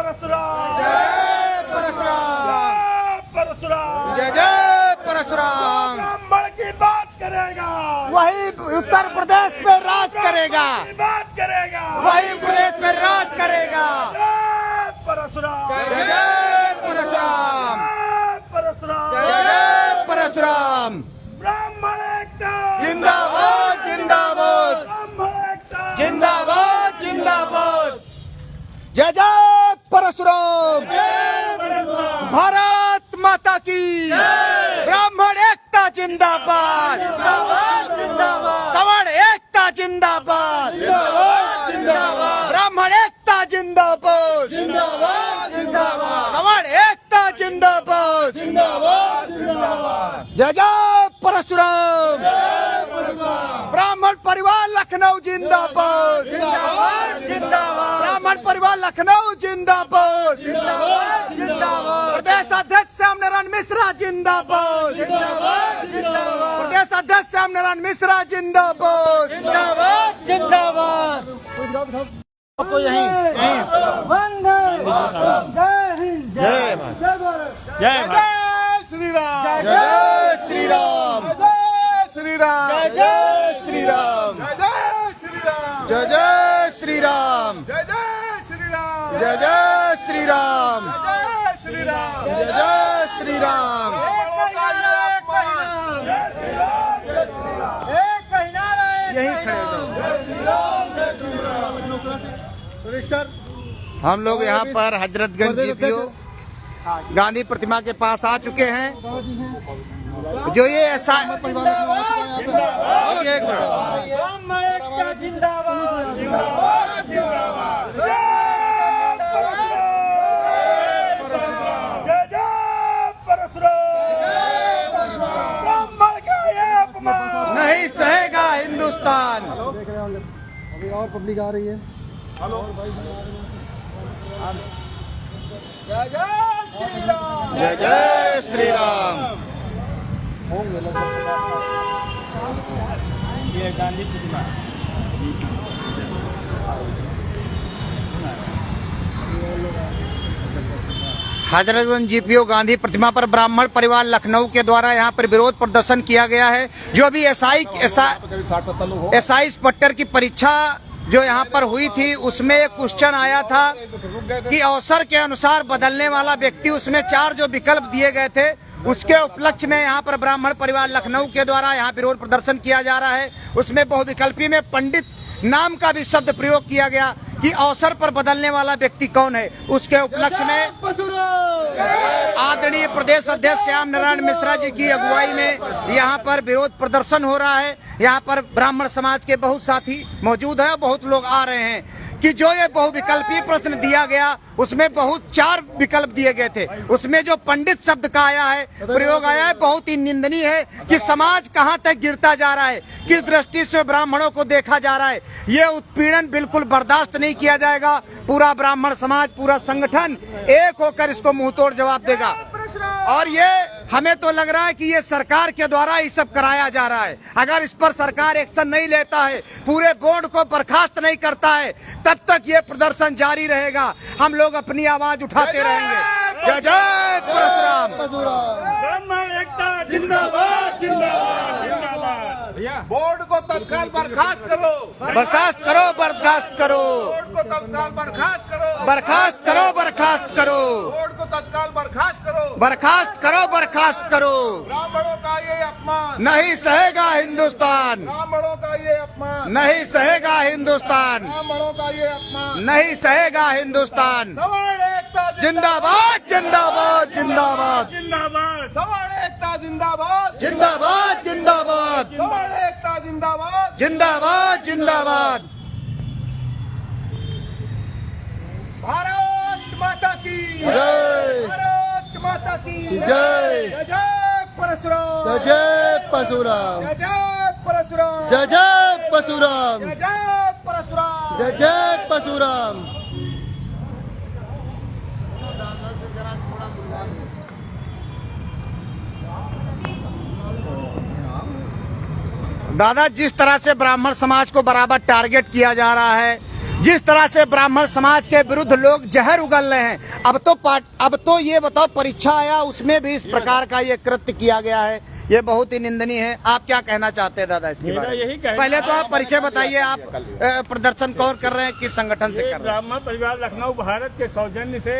परशुराम, जय परशुराम, परशुराम, जय जय परशुराम। ब्राह्मण की बात करेगा वही उत्तर प्रदेश में राज करेगा, की बात करेगा, वही प्रदेश में राज करेगा। जय परशुराम, जय जय परशुराम, परशुराम, जय जय परशुराम। ब्राह्मण एकता जिंदाबाद जिंदाबाद, ब्राह्मण एकता जिंदाबाद जिंदाबाद। जय जय परशुराम, भारत माता की, ब्राह्मण एकता जिंदाबाद, सवर्ण एकता जिंदाबाद, ब्राह्मण एकता जिंदाबाद, सवर्ण एकता जिंदाबाद। जय जय परशुराम, ब्राह्मण परिवार लखनऊ जिंदाबाद, ब्राह्मण परिवार लखनऊ जिंदाबाद, प्रदेश अध्यक्ष श्याम नारायण मिश्रा जिंदाबाद, प्रदेश अध्यक्ष श्याम नारायण मिश्रा जिंदाबाद, आपको यहीं वंदे जय हिंद, जय भारत, जय श्री राम, जय श्री राम, जय श्री राम, जय श्री राम, जय जय श्री राम, जय जय श्री राम, जय जय श्री राम। यहीं खड़े हो जाओ। हम लोग यहाँ पर हजरतगंज जीपीओ गांधी प्रतिमा के पास आ चुके हैं। जो ये ऐसा एक नहीं सहेगा हिंदुस्तान। अभी और पब्लिक आ रही है। जय जय श्री राम। ये गांधी प्रतिमा हजरतगंज जीपीओ गांधी प्रतिमा पर ब्राह्मण परिवार लखनऊ के द्वारा यहाँ पर विरोध प्रदर्शन किया गया है। जो अभी एसआई इंस्पेक्टर की परीक्षा जो यहाँ पर हुई थी उसमें एक क्वेश्चन आया था कि अवसर के अनुसार बदलने वाला व्यक्ति, उसमें 4 जो विकल्प दिए गए थे उसके उपलक्ष्य में यहाँ पर ब्राह्मण परिवार लखनऊ के द्वारा यहाँ विरोध प्रदर्शन किया जा रहा है। उसमें बहुविकल्पी में पंडित नाम का भी शब्द प्रयोग किया गया कि अवसर पर बदलने वाला व्यक्ति कौन है। उसके उपलक्ष्य में आदरणीय प्रदेश अध्यक्ष श्याम नारायण मिश्रा जी की अगुवाई में यहाँ पर विरोध प्रदर्शन हो रहा है। यहाँ पर ब्राह्मण समाज के बहुत साथी मौजूद हैं, बहुत लोग आ रहे हैं कि जो ये बहुविकल्पीय प्रश्न दिया गया उसमें बहुत 4 विकल्प दिए गए थे। उसमें जो पंडित शब्द का आया है, प्रयोग आया है, बहुत ही निंदनीय है कि समाज कहां तक गिरता जा रहा है, किस दृष्टि से ब्राह्मणों को देखा जा रहा है। ये उत्पीड़न बिल्कुल बर्दाश्त नहीं किया जाएगा। पूरा ब्राह्मण समाज, पूरा संगठन एक होकर इसको मुंहतोड़ जवाब देगा। और ये हमें तो लग रहा है कि ये सरकार के द्वारा ये सब कराया जा रहा है। अगर इस पर सरकार एक्शन नहीं लेता है, पूरे बोर्ड को बर्खास्त नहीं करता है, तब तक ये प्रदर्शन जारी रहेगा। हम लोग अपनी आवाज उठाते रहेंगे। जय जय परशुराम। ब्राह्मण एकता जिंदाबाद जिंदाबाद जिंदाबाद। बोर्ड को तत्काल बर्खास्त करो, बर्खास्त करो, बर्खास्त करो, बोर्ड को तत्काल बर्खास्त करो, बर्खास्त करो, बर्खास्त करो, बोर्ड को तत्काल बर्खास्त करो। बर्खास्त करो, बर्खास्त करो। ब्राह्मणों का ये अपमान, नहीं सहेगा हिंदुस्तान, ब्राह्मणों का ये अपमान, नहीं सहेगा हिंदुस्तान, ब्राह्मणों का ये अपमान। नहीं सहेगा हिंदुस्तान। सवर्ण एकता जिंदाबाद जिंदाबाद जिंदाबाद जिंदाबाद। सवर्ण एकता जिंदाबाद, जिंदाबाद जिंदाबाद सवर्ण एकता जिंदाबाद। जिंदाबाद जिंदाबाद। भारत माता की जय। भारत माता की जय। जय जय परशुराम, जय जय परशुराम, जय जय परशुराम, जय जय परशुराम, जय जय परशुराम। जय जय परशुराम। दादा, जिस तरह से ब्राह्मण समाज को बराबर टारगेट किया जा रहा है जिस तरह से ब्राह्मण समाज के विरुद्ध लोग जहर उगल रहे हैं, अब तो ये बताओ परीक्षा आया उसमें भी इस प्रकार का ये कृत्य किया गया है, ये बहुत ही निंदनीय है। आप क्या कहना चाहते हैं दादा इसके बारे में? पहले तो आप परिचय बताइए, आप प्रदर्शन कौन कर रहे हैं, किस संगठन से कर रहे हैं? ब्राह्मण परिवार लखनऊ भारत के सौजन्य से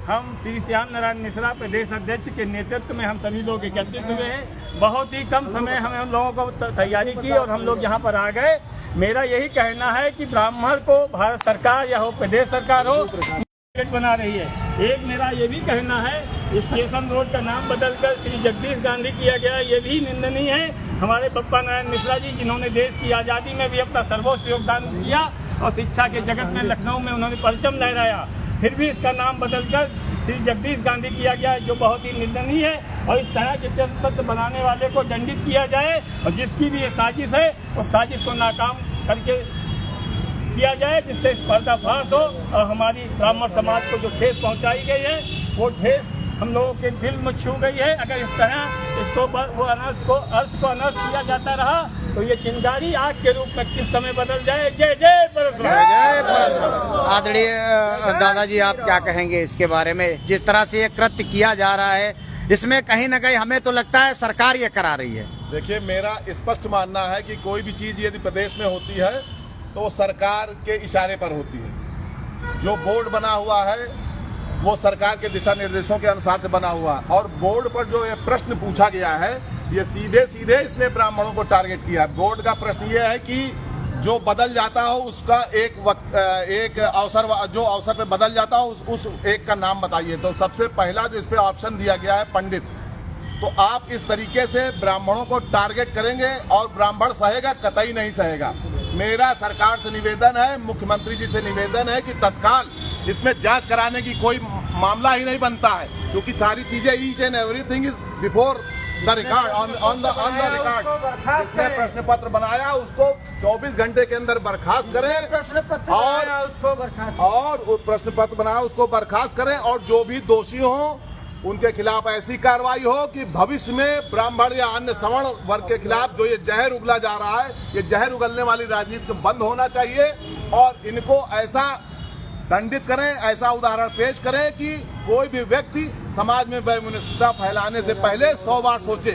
हम श्री श्याम नारायण मिश्रा प्रदेश अध्यक्ष के नेतृत्व में हम सभी लोग एकत्रित हुए हैं। बहुत ही कम समय हमें हम लोगों को तैयारी की और हम लोग यहाँ पर आ गए। मेरा यही कहना है कि ब्राह्मण को भारत सरकार या हो प्रदेश सरकार हो बना रही है। एक मेरा ये भी कहना है, स्टेशन रोड का नाम बदलकर श्री जगदीश गांधी किया गया, ये भी निंदनीय है। हमारे पप्पा नारायण मिश्रा जी जिन्होंने देश की आज़ादी में भी अपना सर्वोच्च योगदान दिया और शिक्षा के जगत में लखनऊ में उन्होंने परचम लहराया, फिर भी इसका नाम बदलकर श्री जगदीश गांधी किया गया है, जो बहुत ही निंदनीय है। और इस तरह के प्रश्न बनाने वाले को दंडित किया जाए और जिसकी भी ये साजिश है उस साजिश को नाकाम करके किया जाए, जिससे पर्दाफाश हो और हमारी ब्राह्मण समाज को जो ठेस पहुंचाई गई है वो ठेस हम लोगों के दिल में छू गई है। अगर इस तरह इसको वो अर्थ को अनर्थ किया जाता रहा तो ये चिंगारी आग के रूप में किस समय बदल जाए। जय जय परशुराम। जय परशुराम। आदरणीय दादाजी, आप क्या कहेंगे इसके बारे में? जिस तरह से ये कृत्य किया जा रहा है, इसमें कहीं न कहीं हमें तो लगता है सरकार ये करा रही है। देखिए, मेरा स्पष्ट मानना है कि कोई भी चीज यदि प्रदेश में होती है तो सरकार के इशारे पर होती है। जो बोर्ड बना हुआ है वो सरकार के दिशा निर्देशों के अनुसार से बना हुआ है, और बोर्ड पर जो ये प्रश्न पूछा गया है ये सीधे सीधे इसने ब्राह्मणों को टारगेट किया है। बोर्ड का प्रश्न ये है कि जो बदल जाता हो उसका एक अवसर, जो अवसर पे बदल जाता हो उस एक का नाम बताइए। तो सबसे पहला जो इस पे ऑप्शन दिया गया है पंडित। तो आप इस तरीके से ब्राह्मणों को टारगेट करेंगे और ब्राह्मण सहेगा? कतई नहीं सहेगा। मेरा सरकार से निवेदन है, मुख्यमंत्री जी से निवेदन है कि तत्काल इसमें जांच कराने की कोई मामला ही नहीं बनता है, क्योंकि सारी चीजें each and everything is before the record, on the record. जिसने प्रश्न पत्र बनाया उसको 24 घंटे के अंदर बर्खास्त करें और प्रश्न पत्र बनाया उसको बर्खास्त करें, और जो भी दोषी हों उनके खिलाफ ऐसी कार्रवाई हो कि भविष्य में ब्राह्मण या अन्य सवर्ण वर्ग के खिलाफ जो ये जहर उगला जा रहा है, ये जहर उगलने वाली राजनीति बंद होना चाहिए, और इनको ऐसा दंडित करें, ऐसा उदाहरण पेश करें कि कोई भी व्यक्ति समाज में वैमनस्यता फैलाने से पहले 100 बार सोचे।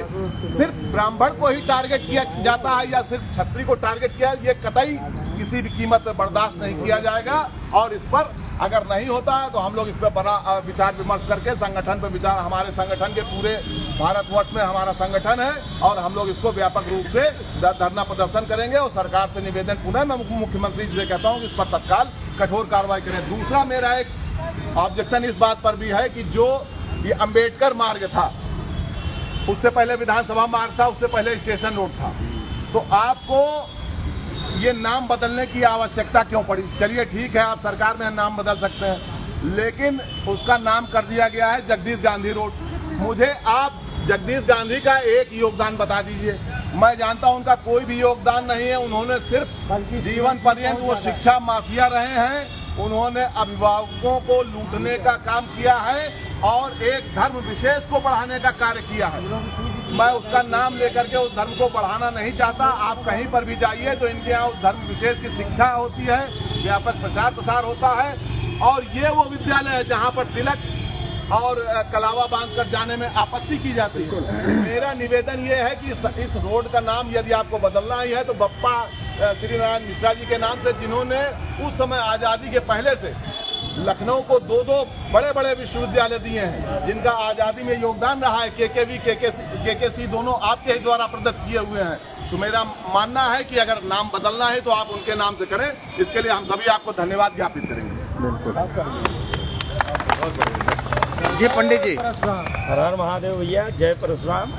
सिर्फ ब्राह्मण को ही टारगेट किया जाता है या सिर्फ क्षत्रिय को टारगेट किया, ये कतई किसी भी कीमत पर बर्दाश्त नहीं किया जाएगा। और इस पर अगर नहीं होता है तो हम लोग इस पर बड़ा विचार विमर्श करके संगठन पर विचार, हमारे संगठन के पूरे भारतवर्ष में हमारा संगठन है और हम लोग इसको व्यापक रूप से धरना प्रदर्शन करेंगे। और सरकार से निवेदन पुनः मैं मुख्यमंत्री जी से कहता हूँ कि इस पर तत्काल कठोर कार्रवाई करें। दूसरा मेरा एक ऑब्जेक्शन इस बात पर भी है कि जो ये अंबेडकर मार्ग था, उससे पहले विधानसभा मार्ग था, उससे पहले स्टेशन रोड था, तो आपको ये नाम बदलने की आवश्यकता क्यों पड़ी? चलिए ठीक है, आप सरकार में नाम बदल सकते हैं, लेकिन उसका नाम कर दिया गया है जगदीश गांधी रोड। मुझे आप जगदीश गांधी का एक योगदान बता दीजिए। मैं जानता हूं उनका कोई भी योगदान नहीं है, उन्होंने सिर्फ जीवन पर्यंत वो शिक्षा माफिया रहे हैं, उन्होंने अभिभावकों को लूटने का काम किया है और एक धर्म विशेष को बढ़ाने का कार्य किया है। मैं उसका नाम लेकर के उस धर्म को बढ़ाना नहीं चाहता। आप कहीं पर भी जाइए तो इनके यहाँ उस धर्म विशेष की शिक्षा होती है, व्यापक प्रचार प्रसार होता है, और ये वो विद्यालय है जहाँ पर तिलक और कलावा बांधकर जाने में आपत्ति की जाती है। मेरा निवेदन ये है कि इस रोड का नाम यदि आपको बदलना ही है तो बप्पा श्री नारायण मिश्रा जी के नाम से, जिन्होंने उस समय आज़ादी के पहले से लखनऊ को दो बड़े बड़े विश्वविद्यालय दिए हैं, जिनका आज़ादी में योगदान रहा है। केकेवी केकेसी दोनों आपके ही द्वारा प्रदत्त किए हुए हैं। तो मेरा मानना है कि अगर नाम बदलना है तो आप उनके नाम से करें। इसके लिए हम सभी आपको धन्यवाद ज्ञापित करेंगे। जी पंडित जी, हर हर महादेव भैया, जय परशुराम।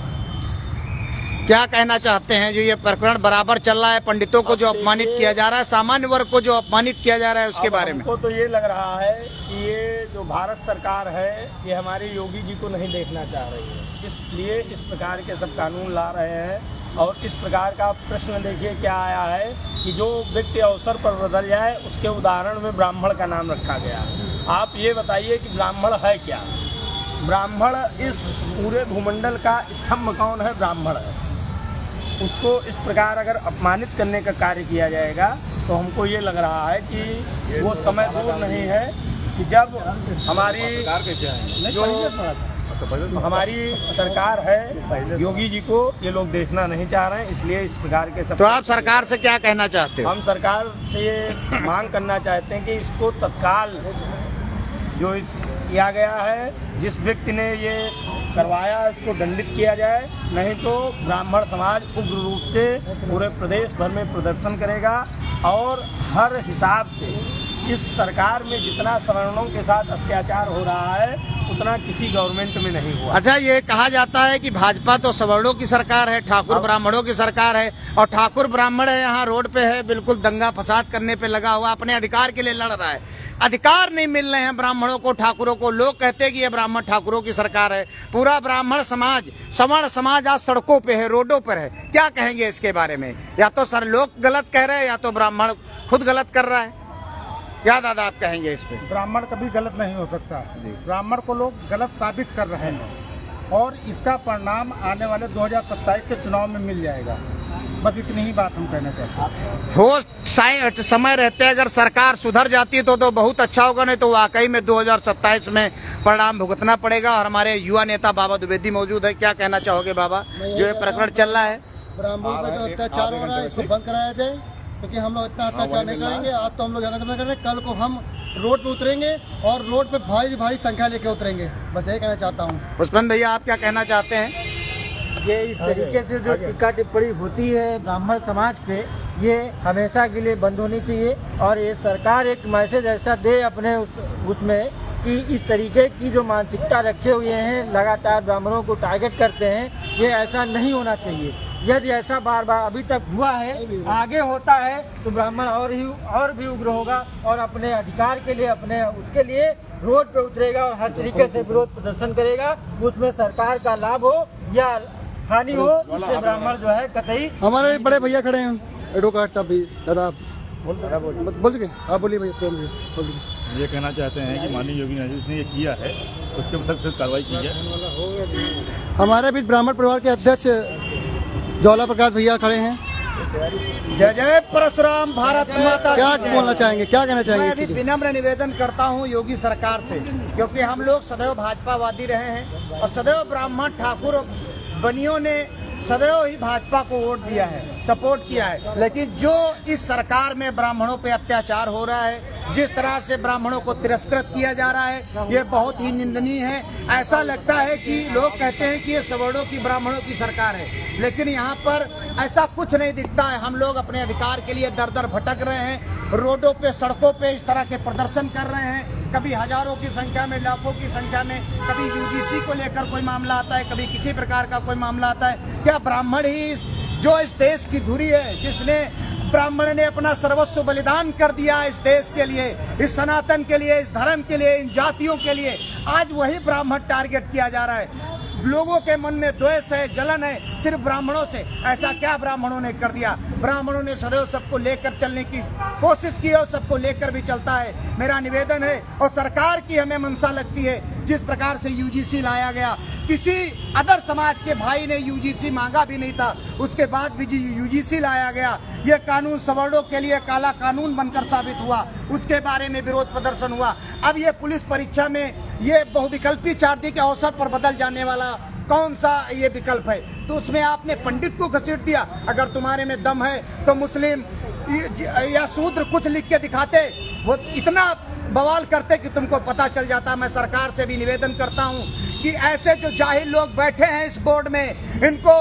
क्या कहना चाहते हैं? जो ये प्रकरण बराबर चल रहा है, पंडितों को जो अपमानित किया जा रहा है, सामान्य वर्ग को जो अपमानित किया जा रहा है, उसके बारे में हमको तो ये लग रहा है कि ये जो भारत सरकार है ये हमारे योगी जी को नहीं देखना चाह रही है, इसलिए इस प्रकार के सब कानून ला रहे हैं। और इस प्रकार का प्रश्न देखिए क्या आया है कि जो व्यक्ति अवसर पर बदल जाए उसके उदाहरण में ब्राह्मण का नाम रखा गया। आप ये बताइए कि ब्राह्मण है क्या? ब्राह्मण इस पूरे भूमंडल का स्तंभ कौन है? ब्राह्मण है। उसको इस प्रकार अगर अपमानित करने का कार्य किया जाएगा तो हमको ये लग रहा है कि वो समय दूर नहीं है कि जब हमारी जो हमारी सरकार है योगी जी को ये लोग देखना नहीं चाह रहे हैं, इसलिए इस प्रकार के सब। तो आप सरकार से क्या कहना चाहते हो? हम सरकार से ये मांग करना चाहते हैं कि इसको तत्काल जो किया गया है, जिस व्यक्ति ने ये करवाया इसको दंडित किया जाए, नहीं तो ब्राह्मण समाज उग्र रूप से पूरे प्रदेश भर में प्रदर्शन करेगा और हर हिसाब से इस सरकार में जितना सवर्णों के साथ अत्याचार हो रहा है उतना किसी गवर्नमेंट में नहीं हुआ। अच्छा, ये कहा जाता है कि भाजपा तो सवर्णों की सरकार है, ठाकुर ब्राह्मणों की सरकार है, और ठाकुर ब्राह्मण है यहाँ रोड पे है, बिल्कुल दंगा फसाद करने पे लगा हुआ, अपने अधिकार के लिए लड़ रहा है। अधिकार नहीं मिल रहे हैं ब्राह्मणों को, ठाकुरों को। लोग कहते हैं कि ये ब्राह्मण ठाकुरों की सरकार है। पूरा ब्राह्मण समाज, सवर्ण समाज आज सड़कों पे है, रोडों पर है। क्या कहेंगे इसके बारे में? या तो सर लोग गलत कह रहे हैं या तो ब्राह्मण खुद गलत कर रहा है। क्या दादा आप कहेंगे इस पे? ब्राह्मण कभी गलत नहीं हो सकता। ब्राह्मण को लोग गलत साबित कर रहे हैं और इसका परिणाम आने वाले 2027 के चुनाव में मिल जाएगा। बस इतनी ही बात हम कहना चाहते हैं। हो समय रहते अगर सरकार सुधर जाती तो बहुत अच्छा होगा, नहीं तो वाकई में 2027 में परिणाम भुगतना पड़ेगा। और हमारे युवा नेता बाबा द्विवेदी मौजूद है। क्या कहना चाहोगे बाबा, जो ये प्रकरण चल रहा है? ब्राह्मणों पर जो अत्याचार हो रहा है इसको बंद कराया जाए, क्योंकि हम लोग इतना अत्याचार नहीं करेंगे। आज तो हम लोग ज्यादा कर रहे हैं, कल को हम रोड पे उतरेंगे और रोड पे भारी भारी संख्या लेके उतरेंगे। बस यही कहना चाहता हूँ। पुष्पन भैया आप क्या कहना चाहते हैं? ये इस तरीके से जो टीका टिप्पणी होती है ब्राह्मण समाज पे, ये हमेशा के लिए बंद होनी चाहिए। और ये सरकार एक मैसेज ऐसा दे अपने उसमें कि इस तरीके की जो मानसिकता रखे हुए हैं, लगातार ब्राह्मणों को टारगेट करते हैं, ये ऐसा नहीं होना चाहिए। यदि ऐसा बार बार अभी तक हुआ है, आगे होता है तो ब्राह्मण और भी उग्र होगा और अपने अधिकार के लिए, अपने उसके लिए रोड पे उतरेगा और हर तरीके से विरोध प्रदर्शन करेगा। उसमें सरकार का लाभ हो या हानि हो, इससे ब्राह्मण जो है कतई। हमारे बड़े भैया खड़े हैं, एडवोकेट साहब भी। दादा बोल सके? आप बोलिए भैया, बोलिए। ये कहना चाहते हैं कि माननीय योगी आदित्यनाथ ने ये किया है, उसके सख्त से कार्रवाई की जाए। हमारे बीच ब्राह्मण परिवार के अध्यक्ष ज्वाला प्रकाश भैया खड़े हैं। जय जय परशुराम भारत माता। क्या बोलना चाहेंगे, क्या कहना मैं चाहेंगे? अभी विनम्र निवेदन करता हूं योगी सरकार से, क्योंकि हम लोग सदैव भाजपावादी रहे हैं और सदैव ब्राह्मण ठाकुर बनियों ने सदैव ही भाजपा को वोट दिया है, सपोर्ट किया है। लेकिन जो इस सरकार में ब्राह्मणों पे अत्याचार हो रहा है, जिस तरह से ब्राह्मणों को तिरस्कृत किया जा रहा है, ये बहुत ही निंदनीय है। ऐसा लगता है कि लोग कहते हैं कि ये सवर्णों की ब्राह्मणों की सरकार है, लेकिन यहाँ पर ऐसा कुछ नहीं दिखता है। हम लोग अपने अधिकार के लिए दर दर भटक रहे हैं, रोडों पे, सड़कों पे इस तरह के प्रदर्शन कर रहे हैं। कभी हजारों की संख्या में, लाखों की संख्या में, कभी यूजीसी को लेकर कोई मामला आता है, कभी किसी प्रकार का कोई मामला आता है। क्या ब्राह्मण ही जो इस देश की धुरी है, जिसने ब्राह्मण ने अपना सर्वस्व बलिदान कर दिया इस देश के लिए, इस सनातन के लिए, इस धर्म के लिए, इन जातियों के लिए, आज वही ब्राह्मण टारगेट किया जा रहा है। लोगों के मन में द्वेष है, जलन है सिर्फ ब्राह्मणों से। ऐसा क्या ब्राह्मणों ने कर दिया? ब्राह्मणों ने सदैव सबको लेकर चलने की कोशिश की और सबको लेकर भी चलता है। मेरा निवेदन है, और सरकार की हमें मंशा लगती है, जिस प्रकार से यूजीसी लाया गया, किसी अदर समाज के भाई ने यूजीसी मांगा भी नहीं था, उसके बाद भी यूजीसी लाया गया। ये कानून सवर्णों के लिए काला कानून बनकर साबित हुआ, उसके बारे में विरोध प्रदर्शन हुआ। अब ये पुलिस परीक्षा में ये बहुविकल्पी चार्जी के अवसर पर बदल जाने वाला कौन सा ये विकल्प है? तो उसमें आपने पंडित को घसीट दिया। अगर तुम्हारे में दम है तो मुस्लिम या शूद्र कुछ लिख के दिखाते, वो इतना बवाल करते कि तुमको पता चल जाता। मैं सरकार से भी निवेदन करता हूँ कि ऐसे जो जाहिल लोग बैठे हैं इस बोर्ड में, इनको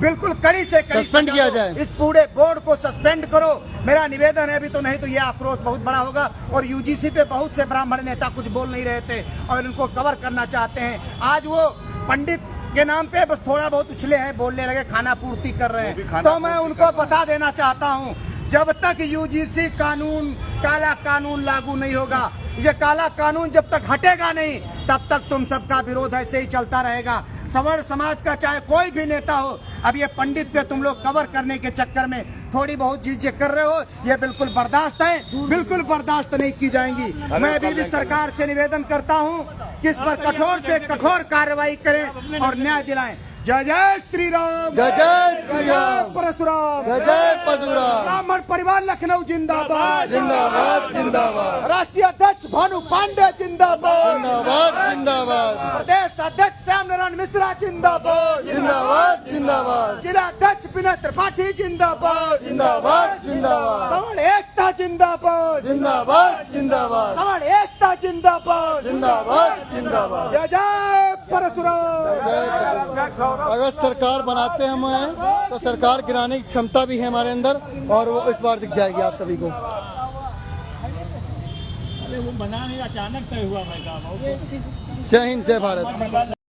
बिल्कुल कड़ी से कड़ी सस्पेंड किया जाए। इस पूरे बोर्ड को सस्पेंड करो, मेरा निवेदन है। अभी तो नहीं तो ये आक्रोश बहुत बड़ा होगा। और यूजीसी पे बहुत से ब्राह्मण नेता कुछ बोल नहीं रहे थे और इनको कवर करना चाहते हैं। आज वो पंडित के नाम पे बस थोड़ा बहुत उछले हैं, बोलने लगे, खाना पूर्ति कर रहे हैं। तो मैं उनको बता देना चाहता हूँ, जब तक यूजीसी कानून, काला कानून लागू नहीं होगा, ये काला कानून जब तक हटेगा नहीं, तब तक तुम सबका विरोध ऐसे ही चलता रहेगा। सवर्ण समाज का चाहे कोई भी नेता हो, अब ये पंडित पे तुम लोग कवर करने के चक्कर में थोड़ी बहुत चीजें कर रहे हो, ये बिल्कुल बर्दाश्त है, बिल्कुल बर्दाश्त नहीं की जाएंगी। मैं अभी भी सरकार से निवेदन करता हूँ कि इस पर कठोर से कठोर कार्रवाई करें और न्याय दिलाएं। जय जय श्री राम, जय जय श्री राम, परशुराम, जय जय परशुराम, ब्राह्मण परिवार लखनऊ जिंदाबाद, जिंदाबाद जिंदाबाद, राष्ट्रीय अध्यक्ष भानु पांडे जिंदाबाद, जिंदाबाद जिंदाबाद, प्रदेश अध्यक्ष श्याम नारायण मिश्रा जिंदाबाद, जिंदाबाद जिंदाबाद, जिला अध्यक्ष विनय त्रिपाठी जिंदाबाद, जिंदाबाद जिंदाबाद, सवर्ण एकता जिंदाबाद, जिंदाबाद जिंदाबाद, सवर्ण एकता जिंदाबाद, जिंदाबाद जिंदाबाद। जय जय परशुराम। अगर सरकार बनाते हम हैं तो सरकार गिराने की क्षमता भी है हमारे अंदर, और वो इस बार दिख जाएगी आप सभी को। वो बना नहीं, अचानक तय हुआ भाई काम। जय हिंद, जय भारत।